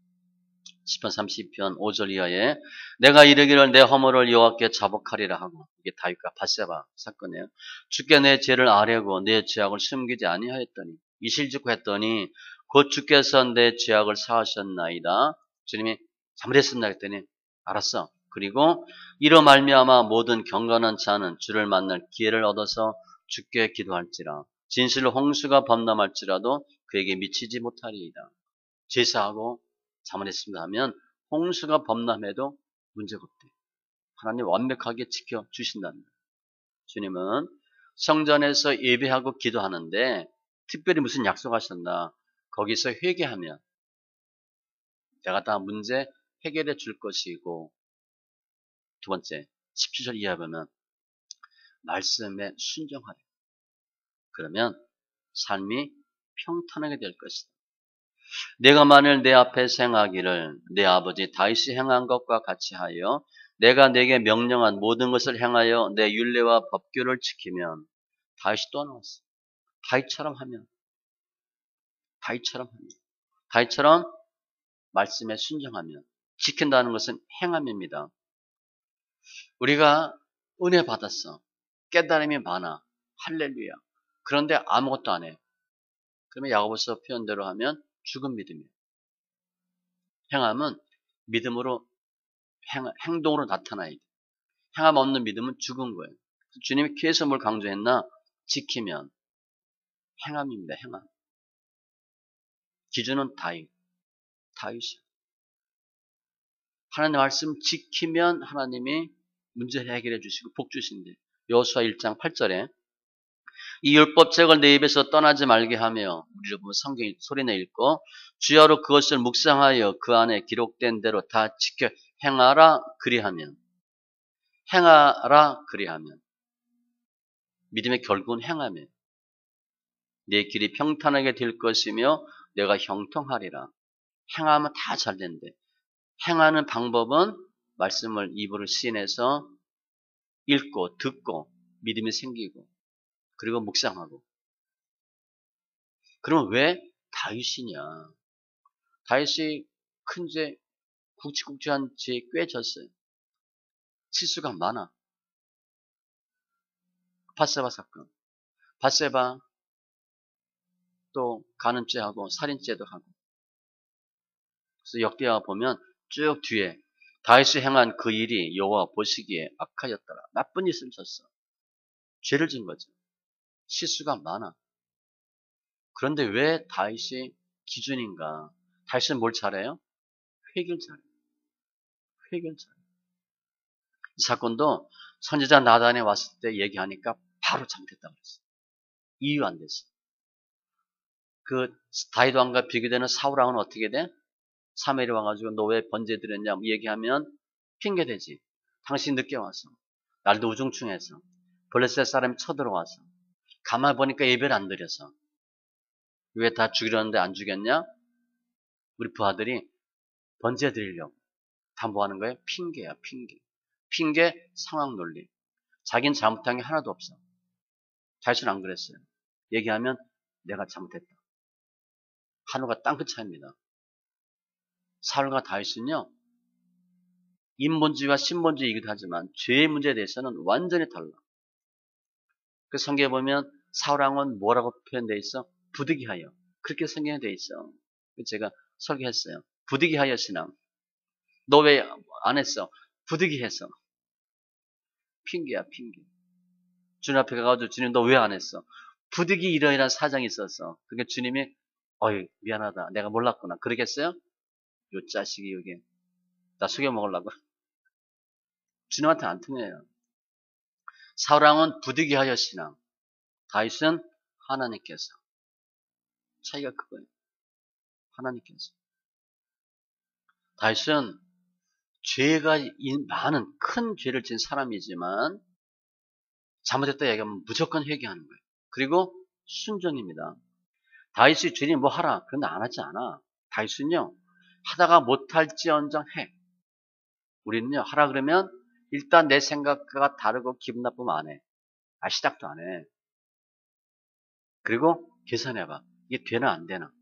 시편 30편 5절 이하에 내가 이르기를 내 허물을 여호와께 자복하리라 하고 이게 다윗과 밧세바 사건이에요. 주께 내 죄를 아뢰고 내 죄악을 숨기지 아니하였더니 이실직고했더니 곧 주께서 내 죄악을 사하셨나이다. 주님이 잘못했습니다 했더니 알았어. 그리고 이로 말미암아 모든 경건한 자는 주를 만날 기회를 얻어서 주께 기도할지라 진실로 홍수가 범람할지라도 그에게 미치지 못하리이다. 제사하고 잘못했습니다 하면 홍수가 범람해도 문제가 없대. 하나님 완벽하게 지켜주신답니다. 주님은 성전에서 예배하고 기도하는데 특별히 무슨 약속하셨나? 거기서 회개하면 내가 다 문제 해결해 줄 것이고 두 번째 17절 이하 보면 말씀에 순종하라. 그러면 삶이 평탄하게 될 것이다. 내가 만일 내 앞에 행하기를 내 아버지 다윗이 행한 것과 같이 하여 내가 내게 명령한 모든 것을 행하여 내 율례와 법규를 지키면 다윗이 또 나왔어. 다윗처럼 하면 다윗처럼 말씀에 순종하면 지킨다는 것은 행함입니다. 우리가 은혜 받았어. 깨달음이 많아. 할렐루야. 그런데 아무것도 안 해. 그러면 야고보서 표현대로 하면 죽은 믿음이에요. 행함은 믿음으로 행동으로 나타나야 돼. 행함 없는 믿음은 죽은 거예요. 주님이 계속 뭘 강조했나? 지키면 행함입니다. 행함. 기준은 다윗이야. 하나님 말씀 지키면 하나님이 문제를 해결해 주시고 복 주신대. 여호수아 1장 8절에 이 율법책을 내 입에서 떠나지 말게 하며 우리를 보면 성경 소리내 읽고 주야로 그것을 묵상하여 그 안에 기록된 대로 다 지켜 행하라 그리하면 믿음의 결국은 행하며 내 길이 평탄하게 될 것이며 내가 형통하리라. 행하면 다 잘 되는데 행하는 방법은 말씀을 입으로 시인해서 읽고 듣고 믿음이 생기고 그리고 묵상하고. 그러면 왜 다윗이냐? 다윗이 큰 죄, 굵직굵직한 죄에 꽤 졌어요. 실수가 많아. 밧세바 사건. 밧세바 또 간음죄하고 살인죄도 하고. 그래서 역대하 보면 쭉 뒤에 다윗이 행한 그 일이 여호와 보시기에 악하였더라. 나쁜 짓을 졌어. 죄를 진 거죠. 실수가 많아. 그런데 왜 다윗이 기준인가? 다윗은 뭘 잘해요? 회개를 잘해요. 회개를 잘해요. 이 사건도 선지자 나단에 왔을 때 얘기하니까 바로 잘못했다고 그랬어요. 이유 안 됐어. 그 다윗 왕과 비교되는 사울 왕은 어떻게 돼? 사무엘이 와가지고 너 왜 번제 드렸냐 얘기하면 핑계대지. 당신 늦게 와서 날도 우중충해서 블레셋 사람이 쳐들어와서 가만히 보니까 예배를 안 드려서 왜 다 죽이려는데 안 죽였냐? 우리 부하들이 번제 드리려고 다 뭐 하는 거예요? 핑계야 핑계. 핑계 상황 논리. 자기는 잘못한 게 하나도 없어. 다윗은 안 그랬어요. 얘기하면 내가 잘못했다. 하늘과 땅끝 차이입니다. 사울과 다윗은요. 인본주의와 신본주의이기도 하지만 죄의 문제에 대해서는 완전히 달라. 그 성경에 보면 사울왕은 뭐라고 표현되어 있어? 부득이하여. 그렇게 성경에 되어 있어. 제가 설교했어요. 부득이하여 신앙. 너 왜 안 했어? 부득이해서. 핑계야 핑계. 주님 앞에 가가지고 주님 너 왜 안 했어? 부득이 이러이러한 사정이 있어서. 그러니까 주님이 어이 미안하다. 내가 몰랐구나. 그러겠어요? 요 자식이 여기 나 속여 먹으려고. 주님한테 안 통해요. 사울왕은 부득이하여 신앙. 다윗은 하나님께서. 차이가 그거예요. 하나님께서. 다윗은 죄가 많은 큰 죄를 진 사람이지만 잘못했다 얘기하면 무조건 회개하는 거예요. 그리고 순종입니다. 다윗이 주님 뭐 하라. 그런데 안 하지 않아. 다윗은요. 하다가 못할지언정 해. 우리는요. 하라 그러면 일단 내 생각과 다르고 기분 나쁘면 안 해. 시작도 안 해. 그리고 계산해봐. 이게 되나 안 되나.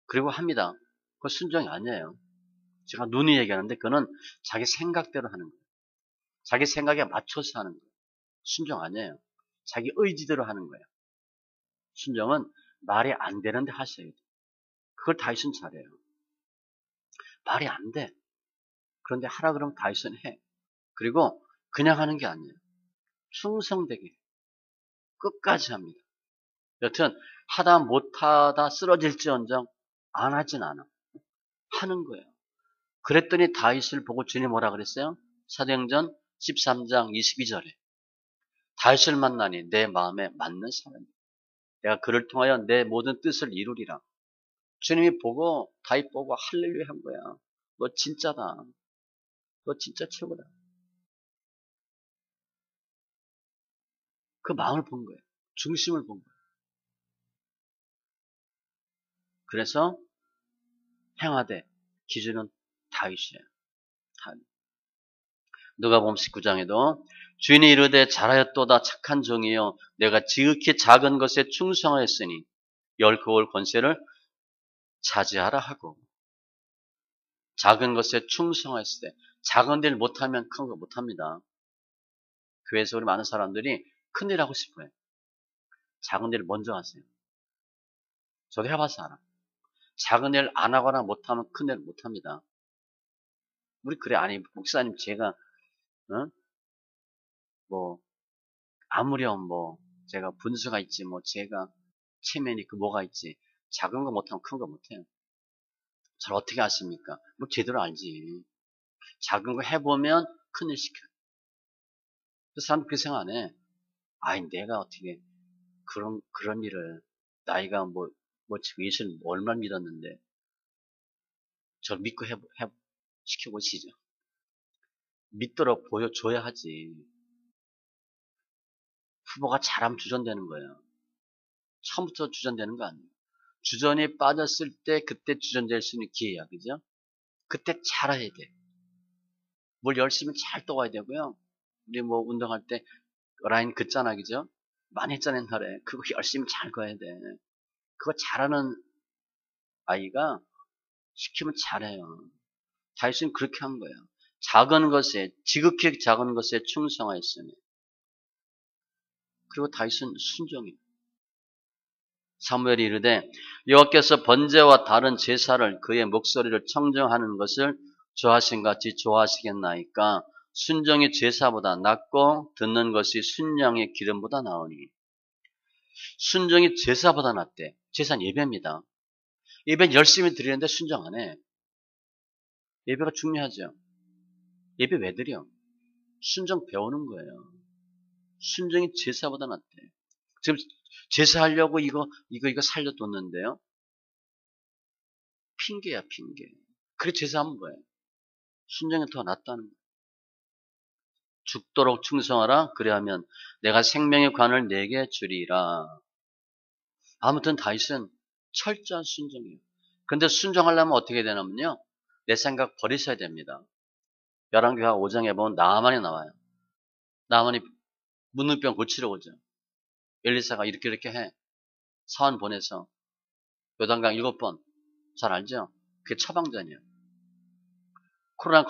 그리고 합니다. 그거 순종이 아니에요. 제가 눈이 얘기하는데 그거는 자기 생각대로 하는 거예요. 자기 생각에 맞춰서 하는 거예요. 순종 아니에요. 자기 의지대로 하는 거예요. 순종은 말이 안 되는데 하셔야 돼요. 그걸 다윗은 잘해요. 말이 안 돼. 그런데 하라 그러면 다윗은 해. 그리고 그냥 하는 게 아니에요. 충성되게 해요. 끝까지 합니다. 여튼 하다 못하다 쓰러질지언정 안 하진 않아. 하는 거예요. 그랬더니 다윗을 보고 주님 뭐라 그랬어요? 사도행전 13장 22절에 다윗을 만나니 내 마음에 맞는 사람이다. 내가 그를 통하여 내 모든 뜻을 이루리라. 주님이 보고 다윗 보고 할렐루야 한 거야. 너 진짜다. 너 진짜 최고다. 그 마음을 본 거예요. 중심을 본 거예요. 그래서 행하되 기준은 다윗이에요. 다윗. 누가복음 19장에도 주인이 이르되 잘하였도다 착한 종이여 내가 지극히 작은 것에 충성하였으니 열 그올 권세를 차지하라 하고 작은 것에 충성하였을 때 작은 일 못하면 큰 거 못합니다. 교회에서 우리 많은 사람들이 큰 일 하고 싶어요. 작은 일 먼저 하세요. 저도 해봐서 알아. 작은 일 안 하거나 못하면 큰 일 못합니다. 우리 그래 아니 목사님 제가 뭐 아무렴 뭐 제가 분수가 있지 뭐 제가 체면이 그 뭐가 있지 작은 거 못하면 큰 거 못해요. 잘 어떻게 아십니까? 뭐 제대로 알지. 작은 거 해보면 큰 일 시켜요. 그 사람 그 생각 안 해. 아니 내가 어떻게 그런 일을 나이가 지금 예수를 얼마나 믿었는데 저를 믿고 시켜보시죠. 믿도록 보여줘야 하지. 후보가 잘하면 주전되는 거예요. 처음부터 주전되는 거 아니에요. 주전에 빠졌을 때 그때 주전될 수 있는 기회야. 그죠? 그때 잘해야 돼. 뭘 열심히 잘 떠와야 되고요. 우리 뭐 운동할 때 라인 긋잖아. 그죠? 많이 했잖아 옛날에. 그거 열심히 잘 가야 돼. 그거 잘하는 아이가 시키면 잘해요. 다윗은 그렇게 한 거예요. 작은 것에, 지극히 작은 것에 충성하였으니. 그리고 다윗은 순종이에요. 사무엘이 이르되 여호와께서 번제와 다른 제사를 그의 목소리를 청정하는 것을 좋아하신 같이 좋아하시겠나이까. 순종이 제사보다 낫고 듣는 것이 순양의 기름보다 나으니. 순종이 제사보다 낫대. 제사는 예배입니다. 예배는 열심히 드리는데 순종 안 해. 예배가 중요하죠. 예배 왜 드려? 순종 배우는 거예요. 순종이 제사보다 낫대. 지금 제사하려고 이거 살려뒀는데요. 핑계야, 핑계. 그래 제사하면 거예요. 순종이 더 낫다는 거예요. 죽도록 충성하라. 그래하면 내가 생명의 관을 내게 주리라. 아무튼 다윗은 철저한 순종이에요. 근데 순종하려면 어떻게 되냐면요. 내 생각 버리셔야 됩니다. 열왕기하 5장에 보면 나아만이 나와요. 나아만이 문둥병 고치러 오죠. 엘리사가 이렇게 해. 사원 보내서 요단강 7번. 잘 알죠? 그게 처방전이에요. 코로나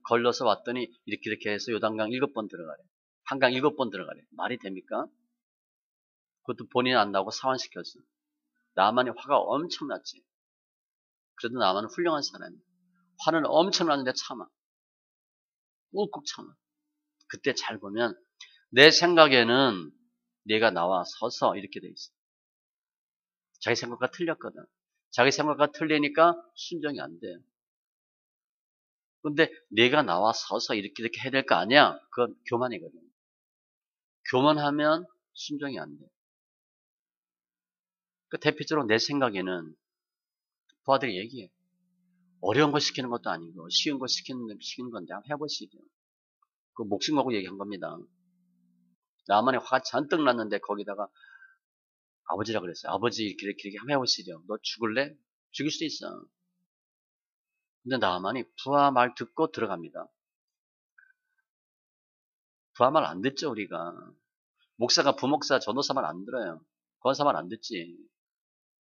걸려서 왔더니 이렇게 해서 요단강 7번 들어가래. 한강 7번 들어가래. 말이 됩니까? 그것도 본인은 안 나오고 사원시켰어. 나만이 화가 엄청났지. 그래도 나만은 훌륭한 사람이야. 화는 엄청나는데 참아. 꾹꾹 참아. 그때 잘 보면 내 생각에는 내가 나와 서서 이렇게 돼 있어. 자기 생각과 틀렸거든. 자기 생각과 틀리니까 순종이 안 돼요. 근데 내가 나와 서서 이렇게 해야 될 거 아니야? 그건 교만이거든. 교만하면 순종이 안 돼. 그러니까 대표적으로 내 생각에는 부하들이 얘기해. 어려운 거 시키는 것도 아니고 쉬운 거 시키는 건데 한번 해보시죠. 그 목숨 걸고 얘기한 겁니다. 나만의 화가 잔뜩 났는데 거기다가 아버지라 그랬어요. 아버지 이렇게 한번 해보시죠. 너 죽을래? 죽일 수도 있어. 근데 나만이 부하 말 듣고 들어갑니다. 부하 말 안 듣죠 우리가. 목사가 부목사 전도사 말 안 들어요. 권사 말 안 듣지.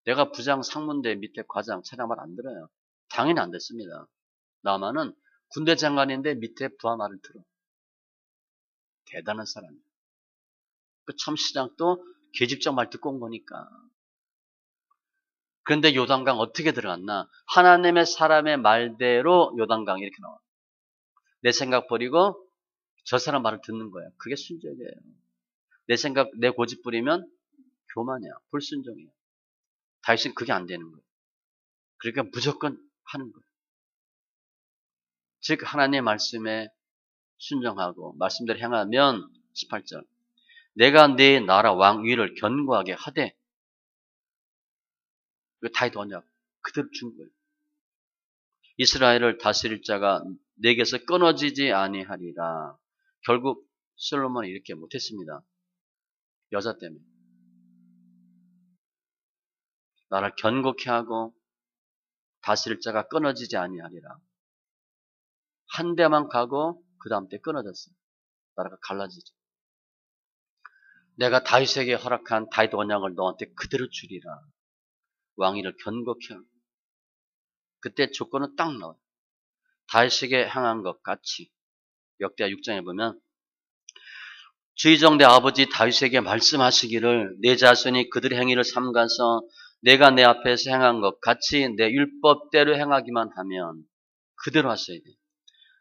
내가 부장 상무인데 밑에 과장 차장 말 안 들어요. 당연히 안 듣습니다. 나만은 군대 장관인데 밑에 부하 말을 들어. 대단한 사람이야. 그 첨시장도 계집장 말 듣고 온 거니까. 그런데 요단강 어떻게 들어갔나? 하나님의 사람의 말대로 요단강 이렇게 나와. 내 생각 버리고 저 사람 말을 듣는 거야. 그게 순종이에요. 내 생각, 내 고집 부리면 교만이야. 불순종이야. 다윗은 그게 안 되는 거예요. 그러니까 무조건 하는 거예요. 즉 하나님의 말씀에 순종하고 말씀대로 행하면 18절 내가 네 나라 왕 위를 견고하게 하되 다윗 언약 그대로 준 거예요. 이스라엘을 다스릴 자가 내게서 끊어지지 아니하리라. 결국 솔로몬이 이렇게 못했습니다. 여자 때문에. 나라를 견고케 하고 다스릴 자가 끊어지지 아니하리라. 한 대만 가고 그 다음 때 끊어졌어요. 나라가 갈라지죠. 내가 다윗에게 허락한 다윗 언약을 너한테 그대로 주리라. 왕위를 견고케 하고. 그때 조건은 딱 나와요. 다윗에게 향한 것 같이. 역대하 6장에 보면 주의정 내 아버지 다윗에게 말씀하시기를 내 자손이 그들의 행위를 삼가서 내가 내 앞에서 행한 것 같이 내 율법대로 행하기만 하면 그대로 하셔야 돼.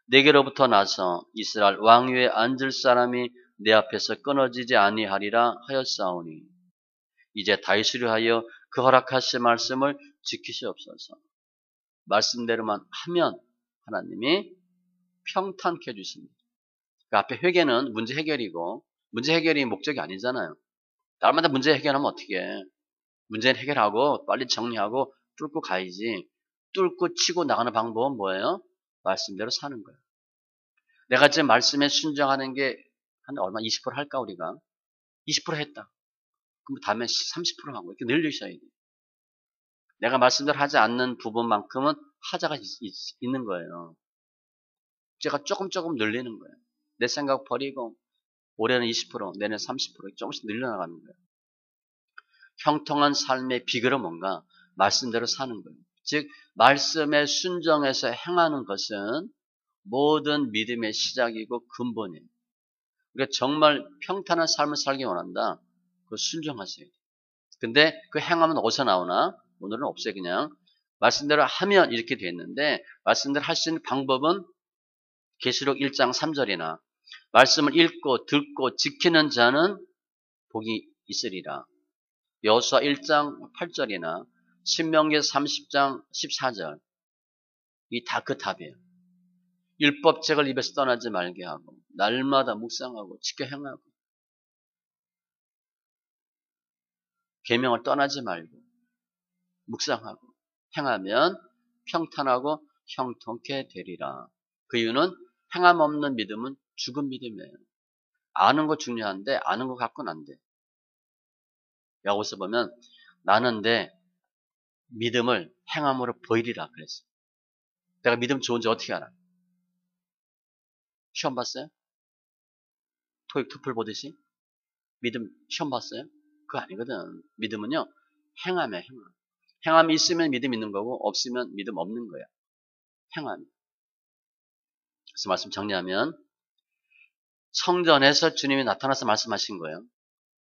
내게로부터 나서 이스라엘 왕위에 앉을 사람이 내 앞에서 끊어지지 아니하리라 하였사오니 이제 다윗을 위하여 그 허락하신 말씀을 지키시옵소서. 말씀대로만 하면 하나님이 평탄케 해주십니다. 그 앞에 회개는 문제 해결이고 문제 해결이 목적이 아니잖아요. 날마다 문제 해결하면 어떻게 해. 문제 해결하고 빨리 정리하고 뚫고 가야지. 뚫고 치고 나가는 방법은 뭐예요? 말씀대로 사는 거예요. 내가 지금 말씀에 순종하는 게 한 얼마 20% 할까 우리가? 20% 했다. 그럼 다음에 30% 하고 이렇게 늘리셔야 돼요. 내가 말씀대로 하지 않는 부분만큼은 하자가 있는 거예요. 제가 조금 늘리는 거예요. 내 생각 버리고 올해는 20%, 내년 30% 조금씩 늘려나가는 거예요. 형통한 삶의 비결은 뭔가? 말씀대로 사는 거예요. 즉 말씀에 순종해서 행하는 것은 모든 믿음의 시작이고 근본이에요. 우리가 정말 평탄한 삶을 살기 원한다. 그거 순종하세요. 근데 그 행함은 어디서 나오나? 오늘은 없어요. 그냥 말씀대로 하면 이렇게 돼 있는데 말씀대로 할 수 있는 방법은 계시록 1장 3절이나 말씀을 읽고 듣고 지키는 자는 복이 있으리라. 여호수아 1장 8절이나 신명기 30장 14절 이 다 그 답이에요. 율법책을 입에서 떠나지 말게 하고 날마다 묵상하고 지켜 행하고 계명을 떠나지 말고 묵상하고 행하면 평탄하고 형통케 되리라. 그 이유는 행함 없는 믿음은 죽은 믿음이에요. 아는 거 중요한데 아는 거 갖고는 안 돼. 야고보서 보면 나는 내 믿음을 행함으로 보이리라 그랬어. 내가 믿음 좋은지 어떻게 알아? 시험 봤어요? 토익 투플 보듯이? 믿음 시험 봤어요? 그거 아니거든. 믿음은요 행함이야. 행함. 행함이 있으면 믿음 있는 거고 없으면 믿음 없는 거야. 행함. 그래서 말씀 정리하면 성전에서 주님이 나타나서 말씀하신 거예요.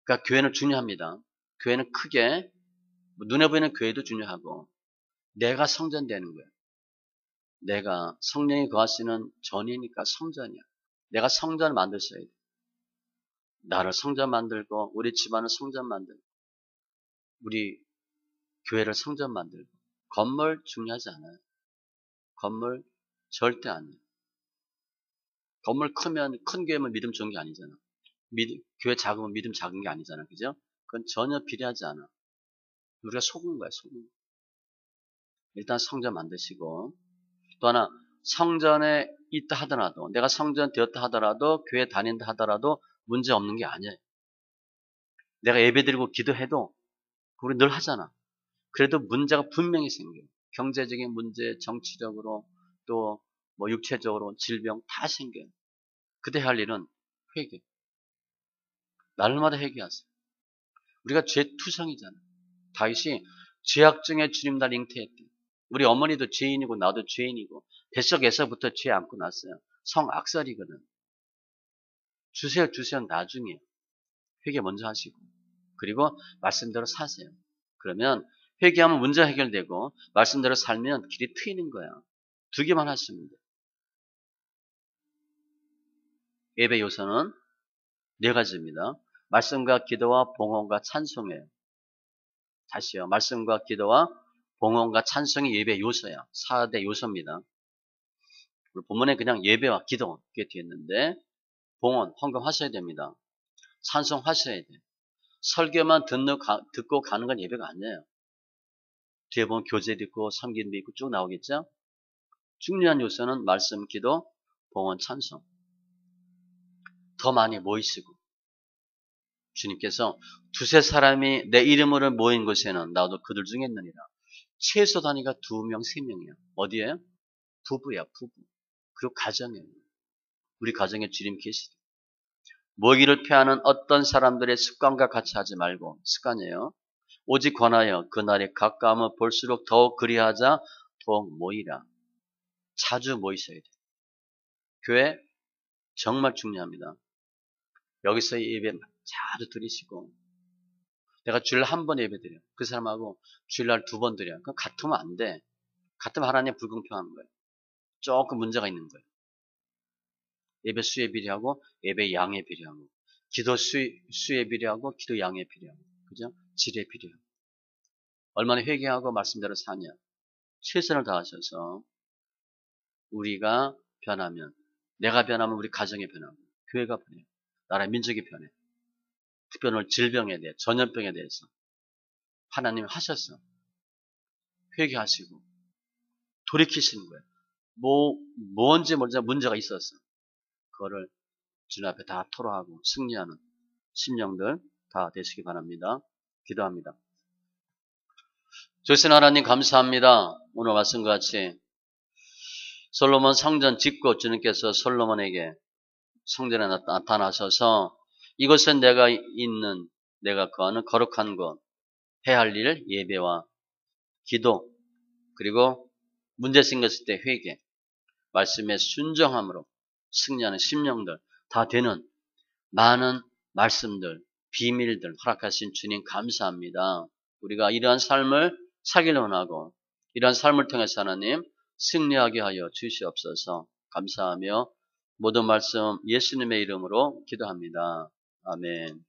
그러니까 교회는 중요합니다. 교회는 크게 눈에 보이는 교회도 중요하고 내가 성전 되는 거예요. 내가 성령이 거하시는 전이니까 성전이야. 내가 성전 만드셔야 돼. 나를 성전 만들고 우리 집안을 성전 만들고 우리 교회를 성전 만들고 건물 중요하지 않아요. 건물 절대 아니에요. 건물 크면 큰 교회면 믿음 좋은 게 아니잖아. 교회 작으면 믿음 작은 게 아니잖아. 그죠? 그건 전혀 비례하지 않아. 우리가 속은 거야. 속은 거. 일단 성전 만드시고 또 하나 성전에 있다 하더라도 내가 성전 되었다 하더라도 교회 다닌다 하더라도 문제 없는 게 아니에요. 내가 예배드리고 기도해도 우리 늘 하잖아. 그래도 문제가 분명히 생겨요. 경제적인 문제, 정치적으로 또 뭐 육체적으로 질병 다 생겨요. 그때 할 일은 회개. 날마다 회개하세요. 우리가 죄투성이잖아. 다윗이 죄악 중에 주님 날 잉태했대. 우리 어머니도 죄인이고 나도 죄인이고 뱃속에서부터 죄 안고 났어요. 성악설이거든. 주세요 나중에. 회개 먼저 하시고 그리고 말씀대로 사세요. 그러면 회개하면 문제 해결되고 말씀대로 살면 길이 트이는 거야. 두 개만 하시면 돼. 예배 요소는 네 가지입니다. 말씀과 기도와 봉헌과 찬송이에요. 다시요. 말씀과 기도와 봉헌과 찬송이 예배 요소야. 4대 요소입니다. 본문에 그냥 예배와 기도 이렇게 되어 있는데 봉헌, 헌금하셔야 됩니다. 찬송하셔야 돼요. 설교만 듣고 가는 건 예배가 아니에요. 뒤에 보면 교제도 있고 섬기도 있고 쭉 나오겠죠? 중요한 요소는 말씀, 기도, 봉헌, 찬송. 더 많이 모이시고 주님께서 두세 사람이 내 이름으로 모인 곳에는 나도 그들 중에 있느니라. 최소 단위가 2명, 3명이야. 어디에? 부부야, 부부. 그리고 가정이에요. 우리 가정에 주님 계시다. 모이기를 피하는 어떤 사람들의 습관과 같이 하지 말고 습관이에요. 오직 권하여 그날이 가까우면 볼수록 더욱 그리하자 더욱 모이라. 자주 모이셔야 돼요. 교회 정말 중요합니다. 여기서 예배 자주 드리시고 내가 주일 한 번 예배 드려. 그 사람하고 주일날 2번 드려. 그럼 같으면 안 돼. 같으면 하나님 불공평한 거예요. 조금 문제가 있는 거예요. 예배 수에 비례하고 예배 양에 비례하고 기도 수에 비례하고 기도 양에 비례하고 그죠? 질에 비례하고 얼마나 회개하고 말씀대로 사냐. 최선을 다하셔서 우리가 변하면 내가 변하면 우리 가정이 변하고 교회가 변해요. 나라 민족이 변해. 특별히 오늘 질병에 대해 전염병에 대해서 하나님이 하셔서 회개하시고 돌이키시는 거예요. 뭔지 모르지만 문제가 있었어. 그거를 주님 앞에 다 토로하고 승리하는 심령들 다 되시기 바랍니다. 기도합니다. 조신 하나님 감사합니다. 오늘 말씀과 같이 솔로몬 성전 짓고 주님께서 솔로몬에게 성전에 나타나셔서 이것은 내가 거하는 거룩한 곳, 해야 할 일, 예배와 기도, 그리고 문제 생겼을 때 회개, 말씀에 순종함으로 승리하는 심령들 다 되는 많은 말씀들, 비밀들 허락하신 주님 감사합니다. 우리가 이러한 삶을 사기를 원하고 이러한 삶을 통해서 하나님 승리하게 하여 주시옵소서. 감사하며 모든 말씀 예수님의 이름으로 기도합니다. 아멘.